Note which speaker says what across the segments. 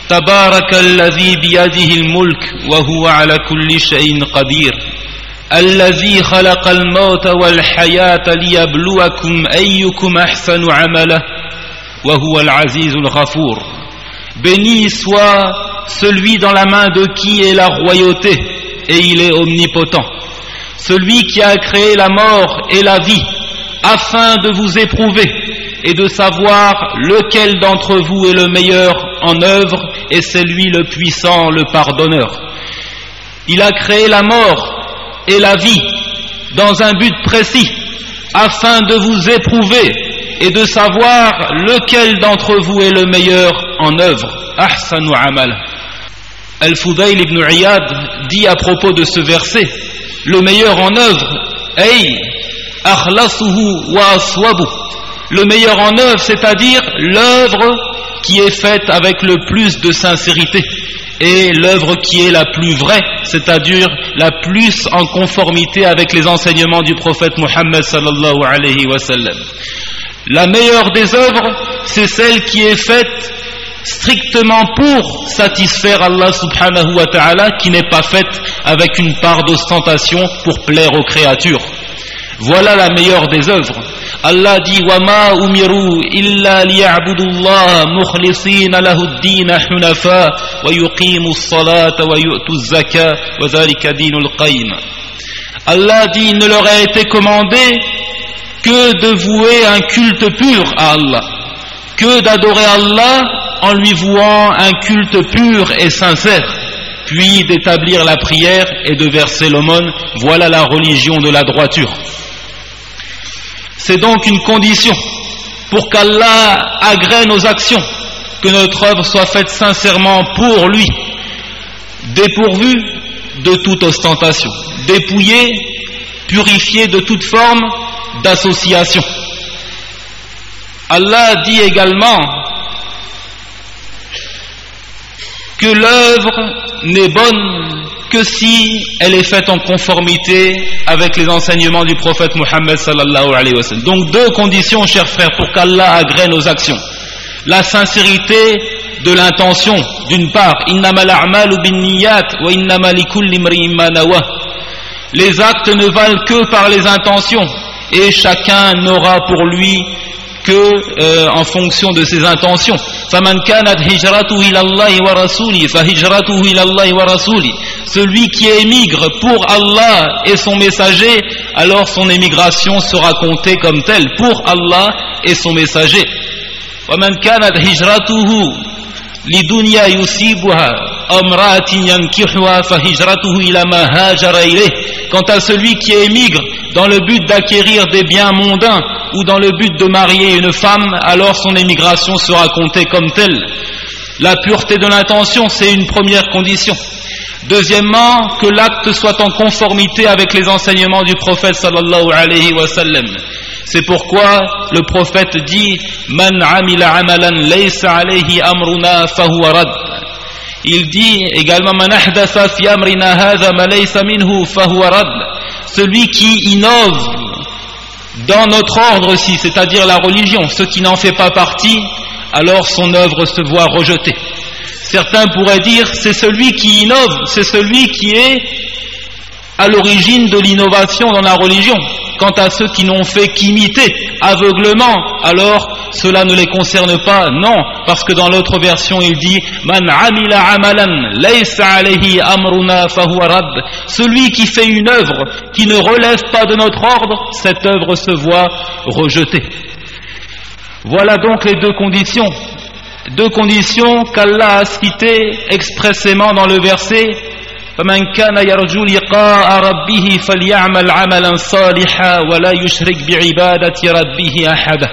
Speaker 1: تبارك الذي بيده الملك وهو على كل شيء قدير الذي خلق الموت والحياة ليبلوكم أيكم أحسن عملا وهو العزيز الغفور. Béni soit celui dans la main de qui est la royauté et il est omnipotent, celui qui a créé la mort et la vie afin de vous éprouver et de savoir lequel d'entre vous est le meilleur en œuvre, et c'est lui le puissant, le pardonneur. Il a créé la mort et la vie dans un but précis afin de vous éprouver et de savoir lequel d'entre vous est le meilleur en œuvre. Ahsanu amal. Al-Fudayl ibn Iyad dit à propos de ce verset, le meilleur en œuvre, ay akhlasuhu wa aswabu. Le meilleur en œuvre, c'est-à-dire l'œuvre qui est faite avec le plus de sincérité, et l'œuvre qui est la plus vraie, c'est-à-dire la plus en conformité avec les enseignements du prophète Muhammad sallallahu alayhi wa sallam. La meilleure des œuvres, c'est celle qui est faite strictement pour satisfaire Allah subhanahu wa ta'ala, qui n'est pas faite avec une part d'ostentation pour plaire aux créatures. Voilà la meilleure des œuvres. Allah dit وَمَا أُمِرُوا إِلَّا لِيَعْبُدُوا اللَّهَ مُخْلِصِينَ لَهُ الدِّينَ حُنَفَاءَ وَيُقِيمُوا الصَّلَاةَ وَيُؤْتُوا الزَّكَاةَ وَذَلِكَ دِينُ الْقَيِّمِ. Allah dit, il ne leur a été commandé que de vouer un culte pur à Allah, que d'adorer Allah en lui vouant un culte pur et sincère, puis d'établir la prière et de verser l'aumône. Voilà la religion de la droiture. C'est donc une condition pour qu'Allah agrée nos actions, que notre œuvre soit faite sincèrement pour lui, dépourvue de toute ostentation, dépouillée, purifiée de toute forme d'association. Allah dit également que l'œuvre n'est bonne que si elle est faite en conformité avec les enseignements du prophète Muhammad sallallahu alayhi wa sallam. Donc deux conditions, chers frères, pour qu'Allah agrée nos actions. La sincérité de l'intention, d'une part, innamal a'malu binniyat wa innama likulli imri'in ma nawa. Les actes ne valent que par les intentions, et chacun n'aura pour lui que en fonction de ses intentions. فَمَنْ كَانَتْ هِجْرَتُهُ إِلَى اللَّهِ وَرَسُولِهِ فَهِجْرَتُهُ إِلَى اللَّهِ وَرَسُولِهِ. Celui qui émigre pour Allah et son messager, alors son émigration sera comptée comme telle pour Allah et son messager. وَمَنْ كَانَتْ هِجْرَتُهُ لِدُنْيَا يُصِيبُهَا أَوْ امْرَأَةٍ يَنْكِحُهَا فَهِجْرَتُهُ إِلَى مَا هَاجَرَ إِلَيْهِ. Quant à celui qui émigre dans le but d'acquérir des biens mondains ou dans le but de marier une femme, alors son émigration sera comptée comme telle. La pureté de l'intention, c'est une première condition. Deuxièmement, que l'acte soit en conformité avec les enseignements du prophète sallallahu alayhi wa sallam. C'est pourquoi le prophète dit Man amila amalan laysa alayhi amruna fahuwa rad. Il dit également Man ahdatha fi amrina hadha ma laysa minhu fahuwa rad. Celui qui innove dans notre ordre-ci, c'est-à-dire la religion, ce qui n'en fait pas partie, alors son œuvre se voit rejetée. Certains pourraient dire c'est celui qui innove, c'est celui qui est à l'origine de l'innovation dans la religion. Quant à ceux qui n'ont fait qu'imiter aveuglement, alors cela ne les concerne pas. Non, parce que dans l'autre version il dit Man amila amalan laysa alayhi amruna fahuwa rad. Celui qui fait une œuvre qui ne relève pas de notre ordre, cette œuvre se voit rejetée. Voilà donc les deux conditions qu'Allah a citées expressément dans le verset فَمَنْ كَانَ يَرْجُو لِقَاءَ رَبِّهِ فَلْيَعْمَلْ عَمَلًا صَالِحًا وَلَا يُشْرِكْ بِعِبَادَةِ رَبِّهِ أَحَدًا.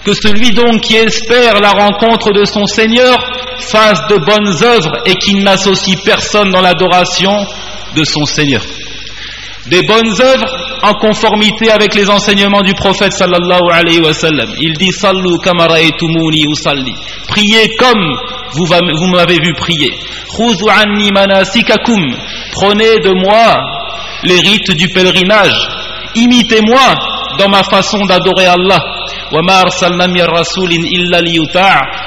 Speaker 1: Que celui donc qui espère la rencontre de son Seigneur fasse de bonnes œuvres et qu'il n'associe personne dans l'adoration de son Seigneur. Des bonnes œuvres en conformité avec les enseignements du prophète sallallahu alayhi wa sallam. Il dit Sallu kama ra'aytumuni usalli. Priez comme vous m'avez vu prier. Khudhu anni manasikakum. Prenez de moi les rites du pèlerinage. Imitez-moi dans ma façon d'adorer Allah.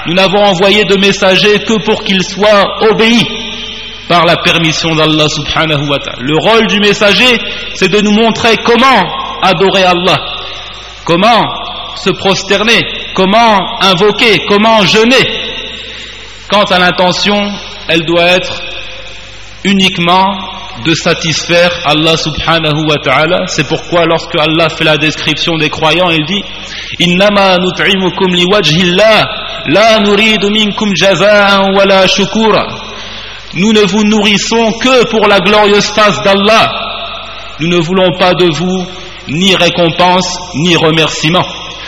Speaker 1: Nous n'avons envoyé de messagers que pour qu'ils soient obéis par la permission d'Allah subhanahu wa ta'ala. Le rôle du messager, c'est de nous montrer comment adorer Allah, comment se prosterner, comment invoquer, comment jeûner. Quant à l'intention, elle doit être uniquement de satisfaire Allah subhanahu wa ta'ala. C'est pourquoi lorsque Allah fait la description des croyants, il dit Innama nut'imukum liwajhillah la nuridu minkum jaza'an wala shukura. Nous ne vous nourrissons que pour la glorieuse face d'Allah. Nous ne voulons pas de vous ni récompense ni remerciement.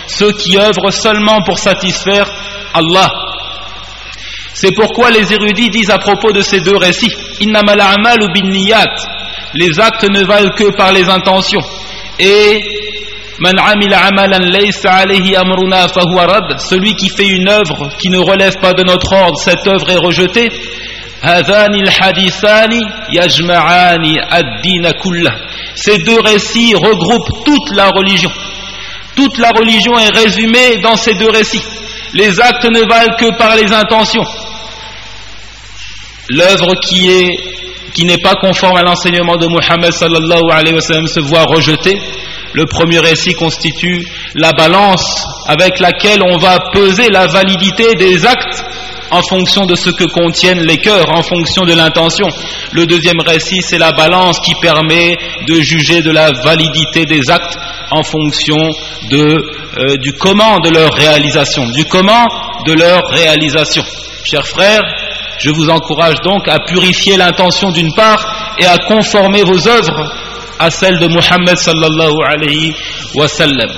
Speaker 1: Ceux qui œuvrent seulement pour satisfaire Allah. C'est pourquoi les érudits disent à propos de ces deux récits Innamal a'malu binniyat. Les actes ne valent que par les intentions. Et Man amila amalan laysa alayhi amruna fahuwa rad. Celui qui fait une œuvre qui ne relève pas de notre ordre, cette œuvre est rejetée. Hadhani al-hadithani yajma'ani ad-din kullah. Ces deux récits regroupent toute la religion. Toute la religion est résumée dans ces deux récits. Les actes ne valent que par les intentions. L'œuvre qui n'est pas conforme à l'enseignement de Muhammad sallallahu alayhi wa sallam se voit rejetée. Le premier récit constitue la balance avec laquelle on va peser la validité des actes en fonction de ce que contiennent les cœurs, en fonction de l'intention. Le deuxième récit, c'est la balance qui permet de juger de la validité des actes en fonction du comment de leur réalisation. Chers frères, je vous encourage donc à purifier l'intention d'une part et à conformer vos œuvres à celle de Muhammad sallallahu alayhi wa sallam.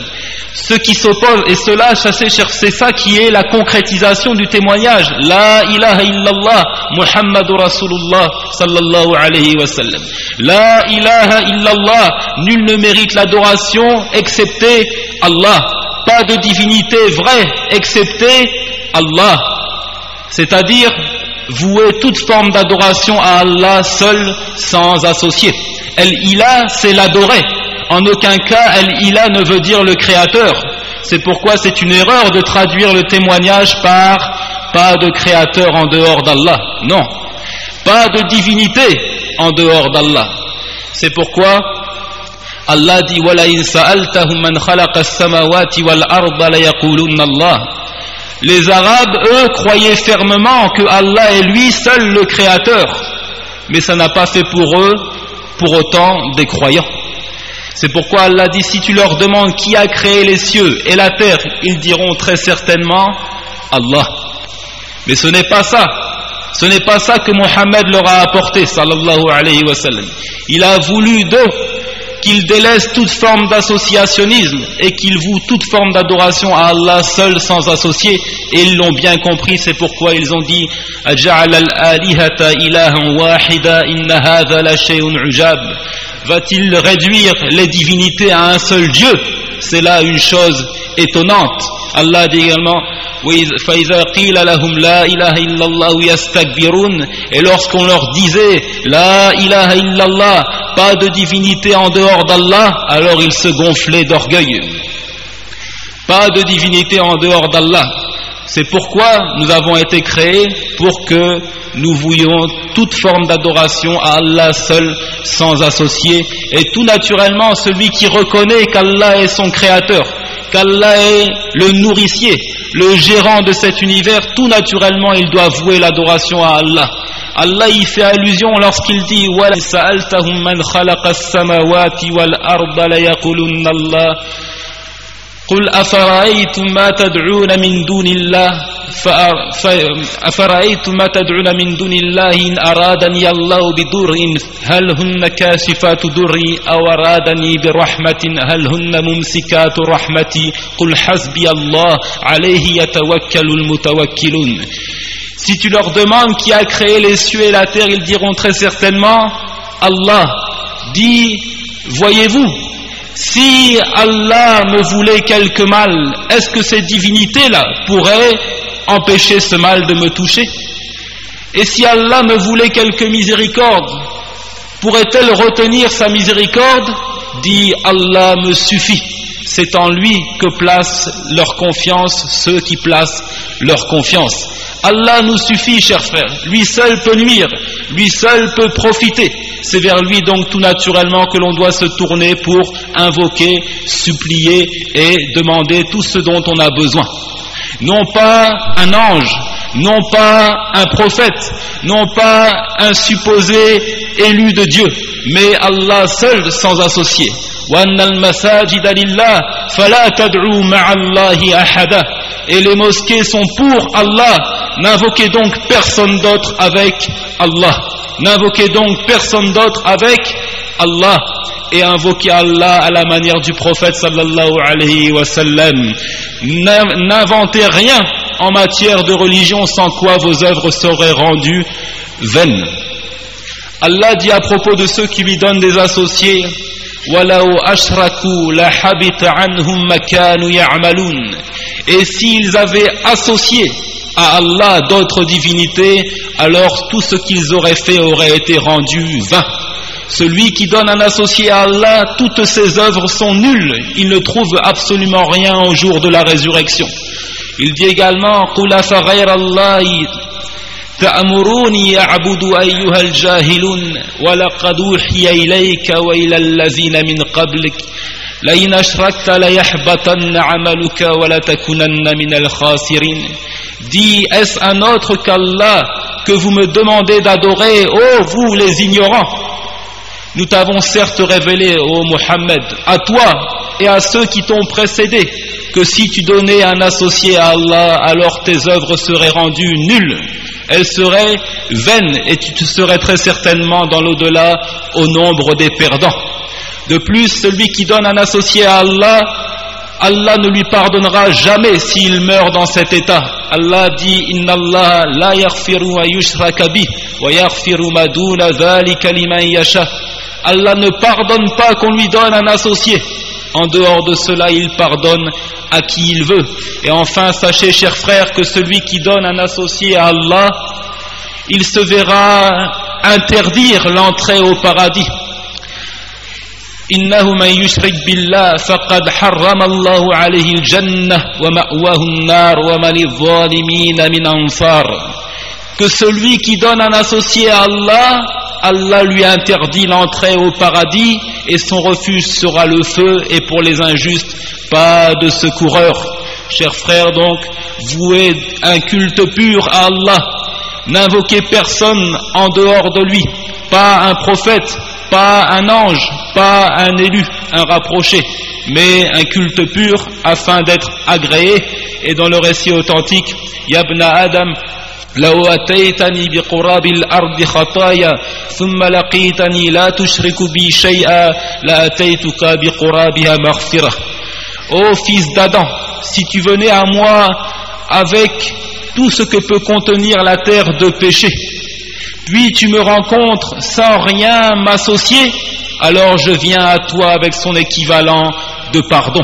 Speaker 1: Ceux qui s'opposent, et cela, c'est ça qui est la concrétisation du témoignage. La ilaha illallah, Muhammadur Rasulullah sallallahu alayhi wa sallam. La ilaha illallah, nul ne mérite l'adoration excepté Allah. Pas de divinité vraie excepté Allah. C'est-à-dire vouer toute forme d'adoration à Allah seul, sans associé. El-Ilah, c'est l'adorer. En aucun cas, El-Ilah ne veut dire le créateur. C'est pourquoi c'est une erreur de traduire le témoignage par pas de créateur en dehors d'Allah. Non, pas de divinité en dehors d'Allah. C'est pourquoi Allah dit وَلَئِنْ سَأَلْتَهُمْ مَنْ خَلَقَ السَّمَاوَاتِ وَالْأَرْضَ لَيَقُولُنَّ اللَّهُ. Les Arabes, eux, croyaient fermement que Allah est lui seul le créateur. Mais ça n'a pas fait pour eux, pour autant, des croyants. C'est pourquoi Allah dit, si tu leur demandes qui a créé les cieux et la terre, ils diront très certainement Allah. Mais ce n'est pas ça. Ce n'est pas ça que Mohammed leur a apporté, sallallahu alayhi wa sallam. Il a voulu d'eux qu'ils délaissent toute forme d'associationnisme et qu'ils vouent toute forme d'adoration à Allah seul sans associé, et ils l'ont bien compris. C'est pourquoi ils ont dit Aja'ala al-alihata ilahan wahida inna hadha la shay'un ujab. Va-t-il réduire les divinités à un seul Dieu? C'est là une chose étonnante. Allah dit également فَإِذَا قِيلَ لَهُمْ لَا إِلَهَ إِلَّا اللَّهُ يَسْتَكْبِرُونَ. Et lorsqu'on leur disait La ilaha illallah, pas de divinité en dehors d'Allah, alors ils se gonflaient d'orgueil. Pas de divinité en dehors d'Allah. C'est pourquoi nous avons été créés, pour que nous vouions toute forme d'adoration à Allah seul, sans associé. Et tout naturellement, celui qui reconnaît qu'Allah est son créateur, qu'Allah est le nourricier, le gérant de cet univers, tout naturellement il doit vouer l'adoration à Allah. Allah y fait allusion lorsqu'il dit وَلَا سَأَلْتَهُمْ مَنْ خَلَقَ السَّمَاوَاتِ وَالْأَرْضَ لَيَقُولُنَّ اللَّهُ قُلْ أَفَرَأَيْتُمْ مَا تَدْعُونَ مِنْ دُونِ اللَّهِ أَفَرَأَيْتُمْ مَا تَدْعُونَ مِنْ دُونِ اللَّهِ إِنْ أَرَادَنِيَ اللَّهُ بِضُرٍّ هَلْ هُنَّ كَاشِفَاتُ ضُرِّي أَوْ أَرَادَنِي بِرَحْمَةٍ هَلْ هُنَّ مُمْسِكَاتُ رَحْمَتِي قُلْ حَسْبِيَ اللَّهُ عَلَيْهِ يَتَوَكَّلُ الْمُتَوَكِّلُونَ. Si tu leur demandes qui a créé les cieux et la terre, ils diront très certainement Allah. Dis, voyez-vous, si Allah me voulait quelque mal, est-ce que ces divinités-là pourraient empêcher ce mal de me toucher? Et si Allah me voulait quelque miséricorde, pourrait-elle retenir sa miséricorde? Dis, Allah me suffit. c'est en lui que placent leur confiance ceux qui placent leur confiance. Allah nous suffit, chers frères, lui seul peut nuire, lui seul peut profiter. C'est vers lui donc tout naturellement que l'on doit se tourner pour invoquer, supplier et demander tout ce dont on a besoin. Non pas un ange, non pas un prophète, non pas un supposé élu de Dieu, mais Allah seul sans associé. Et les mosquées sont pour Allah. N'invoquez donc personne d'autre avec Allah. N'invoquez donc personne d'autre avec Allah. Et invoquez Allah à la manière du prophète sallallahu alayhi wa sallam. N'inventez rien en matière de religion sans quoi vos œuvres seraient rendues vaines. Allah dit à propos de ceux qui lui donnent des associés: وَلَوْ أَشْرَكُوا لَحَبِطَ عَنْهُمْ مَا كَانُوا يَعْمَلُونَ. Et s'ils avaient associé à Allah d'autres divinités, alors tout ce qu'ils auraient fait aurait été rendu vain. Celui qui donne un associé à Allah, toutes ses œuvres sont nulles, il ne trouve absolument rien au jour de la résurrection. Il dit également: قُلْ أَفَغَيْرَ اللَّهِ تأمروني أعبد أيها الجاهلون ولقد أوحي إليك وإلى الذين من قبلك لئن أشركت ليحبطن عملك ولتكونن من الخاسرين. Dis, est-ce un autre qu'Allah que vous me demandez d'adorer, ô vous les ignorants? Nous t'avons certes révélé, ô Muhammad, à toi et à ceux qui t'ont précédé, que si tu donnais un associé à Allah, alors tes œuvres seraient rendues nulles. Elles seraient vaines et tu serais très certainement dans l'au-delà au nombre des perdants. De plus, celui qui donne un associé à Allah, Allah ne lui pardonnera jamais s'il meurt dans cet état. Allah dit: Inna Allah la yaghfiru wa yushraka bih wa yaghfiru ma duna dhalika liman yasha. Allah ne pardonne pas qu'on lui donne un associé. En dehors de cela, il pardonne à qui il veut. Et enfin, sachez, chers frères, que celui qui donne un associé à Allah, il se verra interdire l'entrée au paradis. Innahu man yushrik billah faqad harrama Allahu alayhi al-jannah wa ma'wahu an-nar wa ma lidh-dhalimin min ansar. Que celui qui donne un associé à Allah, Allah lui interdit l'entrée au paradis et son refuge sera le feu, et pour les injustes, pas de secoureur. Chers frères, donc, vouez un culte pur à Allah. N'invoquez personne en dehors de lui, pas un prophète, pas un ange, pas un élu, un rapproché, mais un culte pur afin d'être agréé. Et dans le récit authentique, Yabna Adam, لو أتيتني بقراب الأرض خطايا ثم لقيتني لا تشرك بي شيئا لأتيتك بقرابها مغفرة. Ô fils d'Adam, si tu venais à moi avec tout ce que peut contenir la terre de péché, puis tu me rencontres sans rien m'associer, alors je viens à toi avec son équivalent de pardon.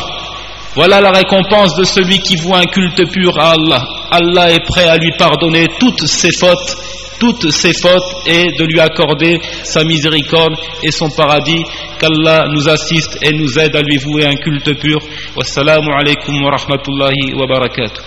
Speaker 1: Voilà la récompense de celui qui voue un culte pur à Allah. Allah est prêt à lui pardonner toutes ses fautes, et de lui accorder sa miséricorde et son paradis. Qu'Allah nous assiste et nous aide à lui vouer un culte pur. Wassalamu alaikum wa rahmatullahi wa barakatuh.